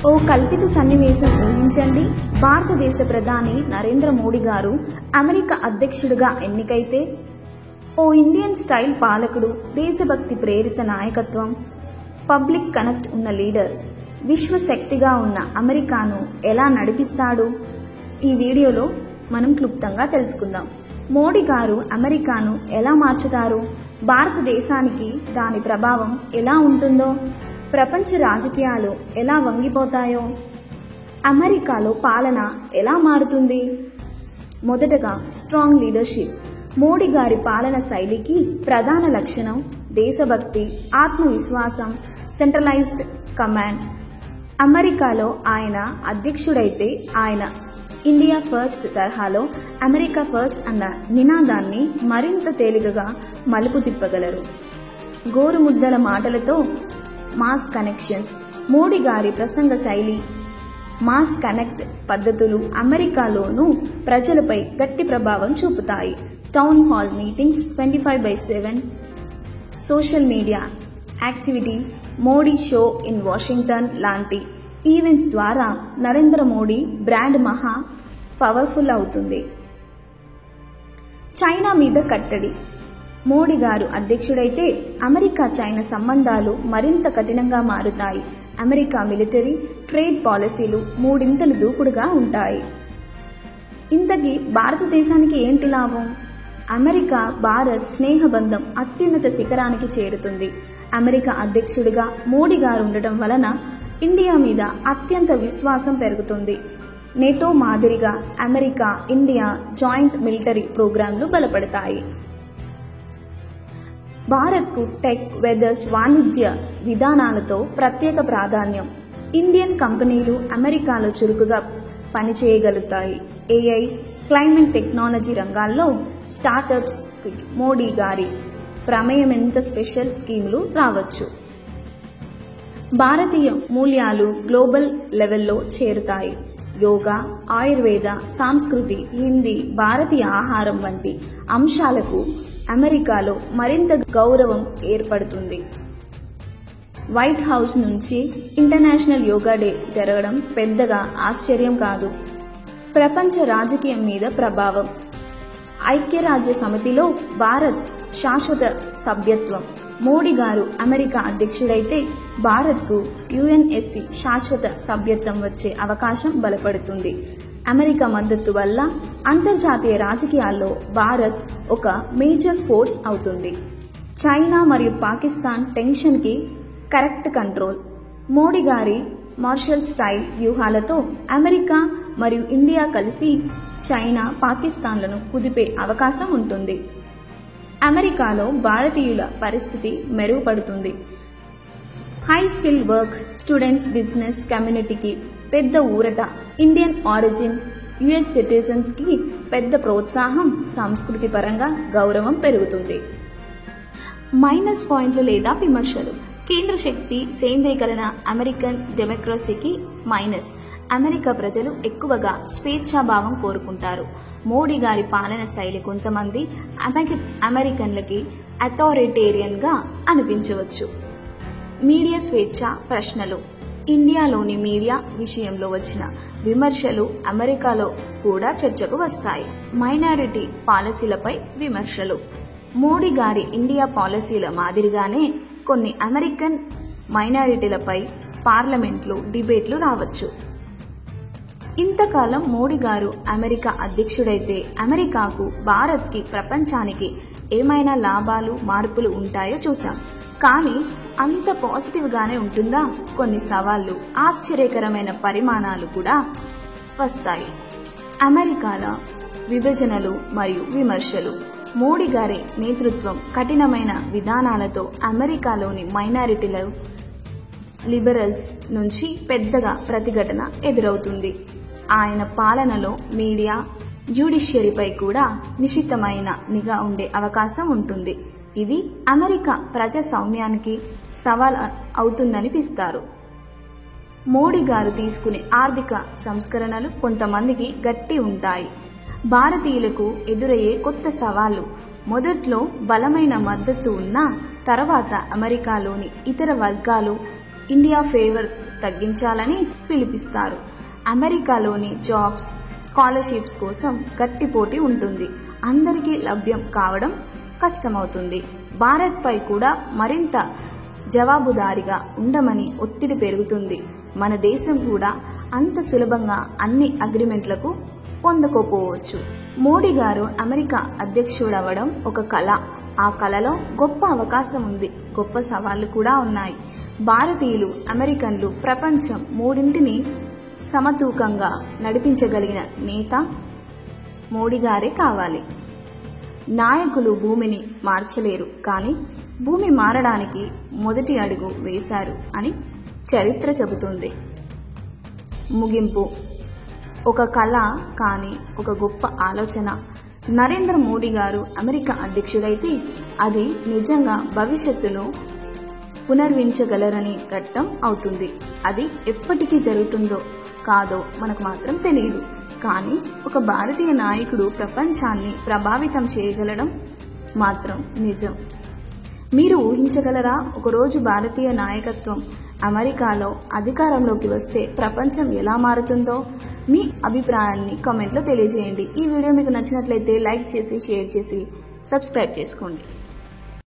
ఓ కల్పిత సన్నివేశం ఊహించండి. భారతదేశ ప్రధాని నరేంద్ర మోడీ గారు అమెరికా అధ్యక్షుడిగా ఎన్నికైతే, ఓ ఇండియన్ స్టైల్ పాలకుడు, దేశభక్తి ప్రేరిత నాయకత్వం, పబ్లిక్ కనెక్ట్ ఉన్న లీడర్ విశ్వశక్తిగా ఉన్న అమెరికాను ఎలా నడిపిస్తాడు? ఈ వీడియోలో మనం క్లుప్తంగా తెలుసుకుందాం. మోడీ గారు అమెరికాను ఎలా మార్చుతారు? భారతదేశానికి దాని ప్రభావం ఎలా ఉంటుందో, ప్రపంచ రాజకీయాలు ఎలా వంగిపోతాయో, అమెరికాలో పాలన ఎలా మారుతుంది? మొదటగా స్ట్రాంగ్ లీడర్షిప్. మోడీ గారి పాలన శైలికి ప్రధాన లక్షణం దేశభక్తి, ఆత్మవిశ్వాసం, సెంట్రలైజ్డ్ కమాండ్. అమెరికాలో ఆయన అధ్యక్షుడైతే ఆయన ఇండియా ఫస్ట్ తరహాలో అమెరికా ఫస్ట్ అన్న నినాదాన్ని మరింత తేలికగా మలుపు తిప్పగలరు. గోరుముద్దల మాటలతో మాస్ కనెక్షన్స్. మోడీ గారి ప్రసంగ శైలి, మాస్ కనెక్ట్ పద్ధతులు అమెరికాలోనూ ప్రజలపై గట్టి ప్రభావం చూపుతాయి. Town hall meetings, 25/7 social media activity, Modi show in Washington లాంటి ఈవెంట్స్ ద్వారా నరేంద్ర మోడీ బ్రాండ్ మహా పవర్ఫుల్ అవుతుంది. చైనా మీద కట్టడి. మోడీ గారు అధ్యక్షుడైతే అమెరికా చైనా సంబంధాలు మరింత కఠినంగా మారుతాయి. అమెరికా మిలిటరీ, ట్రేడ్ పాలసీలు మూడింతలు దూకుడుగా ఉంటాయి. ఇంతకీ భారతదేశానికి ఏంటి లాభం? అమెరికా భారత్ స్నేహబంధం అత్యున్నత శిఖరానికి చేరుతుంది. అమెరికా అధ్యక్షుడిగా మోడీ గారు ఉండటం వలన ఇండియా మీద అత్యంత విశ్వాసం పెరుగుతుంది. నేటో మాదిరిగా అమెరికా, ఇండియా జాయింట్ మిలిటరీ ప్రోగ్రాంలు బలపడతాయి. భారత్కు టెక్, వెదర్స్, వాణిజ్య విధానాలతో ప్రత్యేక ప్రాధాన్యం. ఇండియన్ కంపెనీలు అమెరికాలో చురుకుగా పనిచేయగలుగుతాయి. ఏఐ, క్లైమేట్ టెక్నాలజీ రంగాల్లో స్టార్టప్స్ మోడీ గారి ప్రమేయం ఎంత స్పెషల్ స్కీములు రావచ్చు. భారతీయ మూల్యాలు గ్లోబల్ లెవెల్లో చేరుతాయి. యోగా, ఆయుర్వేద, సంస్కృతి, హిందీ, భారతీయ ఆహారం వంటి అంశాలకు అమెరికాలో మరింత గౌరవం ఏర్పడుతుంది. వైట్ హౌస్ నుంచి ఇంటర్నేషనల్ యోగా డే జరగడం పెద్దగా ఆశ్చర్యం కాదు. ప్రపంచ రాజకీయం మీద ప్రభావం. ఐక్యరాజ్య సమితిలో భారత్ శాశ్వత సభ్యత్వం. మోడీ గారు అమెరికా అధ్యక్షుడైతే భారత్కు యుఎన్ఎస్సి శాశ్వత సభ్యత్వం వచ్చే అవకాశం బలపడుతుంది. అమెరికా మద్దతు వల్ల అంతర్జాతీయ రాజకీయాల్లో భారత్ ఒక మేజర్ ఫోర్స్ అవుతుంది. చైనా మరియు పాకిస్తాన్ టెన్షన్కి కరెక్ట్ కంట్రోల్. మోడీ గారి మార్షల్ స్టైల్ వ్యూహాలతో అమెరికా మరియు ఇండియా కలిసి చైనా, పాకిస్తాన్లను కుదిపే అవకాశం ఉంటుంది. అమెరికాలో భారతీయుల పరిస్థితి మెరుగుపడుతుంది. High skill works, students, business కమ్యూనిటీకి పెద్ద ఊరట. ఇండియన్ ఆరిజిన్ యుఎస్ సిటిజన్స్ కి పెద్ద ప్రోత్సాహం. సంస్కృతి పరంగా గౌరవం పెరుగుతుంది. మైనస్ పాయింట్లు లేదా విమర్శలు. కేంద్ర శక్తి సేంద్రీకరణ అమెరికన్ డెమోక్రసీకి మైనస్. అమెరికా ప్రజలు ఎక్కువగా స్వేచ్ఛాభావం కోరుకుంటారు. మోడీ గారి పాలన శైలి కొంతమంది అమెరికన్లకి అథారిటేరియన్ గా అనిపించవచ్చు. మీడియా స్వేచ్ఛ ప్రశ్నలు. ఇండియాలోని మీడియా విషయంలో వచ్చిన విమర్శలు అమెరికాలో కూడా చర్చకు వస్తాయి. మైనారిటీ పాలసీలపై విమర్శలు. మోడీ గారి ఇండియా పాలసీల మాదిరిగానే కొన్ని అమెరికన్ మైనారిటీలపై పార్లమెంట్లో డిబేట్లు రావచ్చు. ఇంతకాలం మోడీ గారు అమెరికా అధ్యక్షుడైతే అమెరికాకు, భారత్కి, ప్రపంచానికి ఏమైనా లాభాలు, మార్పులు ఉంటాయో చూశాం. కానీ అంత పాజిటివ్ గానే ఉంటుందా? కొన్ని సవాళ్లు, ఆశ్చర్యకరమైన పరిమాణాలు కూడా వస్తాయి. అమెరికాల విభజనలు మరియు విమర్శలు. మోడీ గారి నేతృత్వం కఠినమైన విధానాలతో అమెరికాలోని మైనారిటీలు, లిబరల్స్ నుంచి పెద్దగా ప్రతిఘటన ఎదురవుతుంది. ఆయన పాలనలో మీడియా, జ్యుడిషియరీపై కూడా నిశితమైన నిఘా ఉండే అవకాశం ఉంటుంది. ఇది అమెరికా ప్రజాస్వామ్యానికి సవాల్ అవుతుందనిపిస్తారు. మోడీ గారు తీసుకునే ఆర్థిక సంస్కరణలు కొంతమందికి గట్టి ఉంటాయి. భారతీయులకు ఎదురయ్యే కొత్త సవాళ్లు. మొదట్లో బలమైన మద్దతు ఉన్నా తర్వాత అమెరికాలోని ఇతర వర్గాలు ఇండియా ఫేవర్ తగ్గించాలని పిలుపుస్తారు. అమెరికాలోని జాబ్స్, స్కాలర్షిప్స్ కోసం గట్టి పోటీ ఉంటుంది. అందరికీ లభ్యం కావడం కష్టమవుతుంది. భారత్పై కూడా మరింత జవాబుదారీగా ఉండమని ఒత్తిడి పెరుగుతుంది. మన దేశం కూడా అంత సులభంగా అన్ని అగ్రిమెంట్లకు పొందకపోవచ్చు. మోడీ గారు అమెరికా అధ్యక్షుడవడం ఒక కళ. ఆ కళలో గొప్ప అవకాశం ఉంది, గొప్ప సవాళ్లు కూడా ఉన్నాయి. భారతీయులు, అమెరికన్లు, ప్రపంచం మూడింటిని సమతూకంగా నడిపించగలిగిన నేత మోడీ గారే కావాలి. నాయకులు భూమిని మార్చలేరు, కానీ భూమి మారడానికి మొదటి అడుగు వేశారు అని చరిత్ర చెబుతుంది. ముగింపు: ఒక కళ, కానీ ఒక గొప్ప ఆలోచన. నరేంద్ర మోడీ గారు అమెరికా అధ్యక్షుడైతే అది నిజంగా భవిష్యత్తును పునర్వించగలరని ఘట్టం అవుతుంది. అది ఎప్పటికీ జరుగుతుందో కాదో మనకు మాత్రం తెలియదు, కానీ ఒక భారతీయ నాయకుడు ప్రపంచాన్ని ప్రభావితం చేయగలడం మాత్రం నిజం. మీరు ఊహించగలరా, ఒకరోజు భారతీయ నాయకత్వం అమెరికాలో అధికారంలోకి వస్తే ప్రపంచం ఎలా మారుతుందో? మీ అభిప్రాయాన్ని కామెంట్లో తెలియజేయండి. ఈ వీడియో మీకు నచ్చినట్లయితే లైక్ చేసి, షేర్ చేసి, సబ్స్క్రైబ్ చేసుకోండి.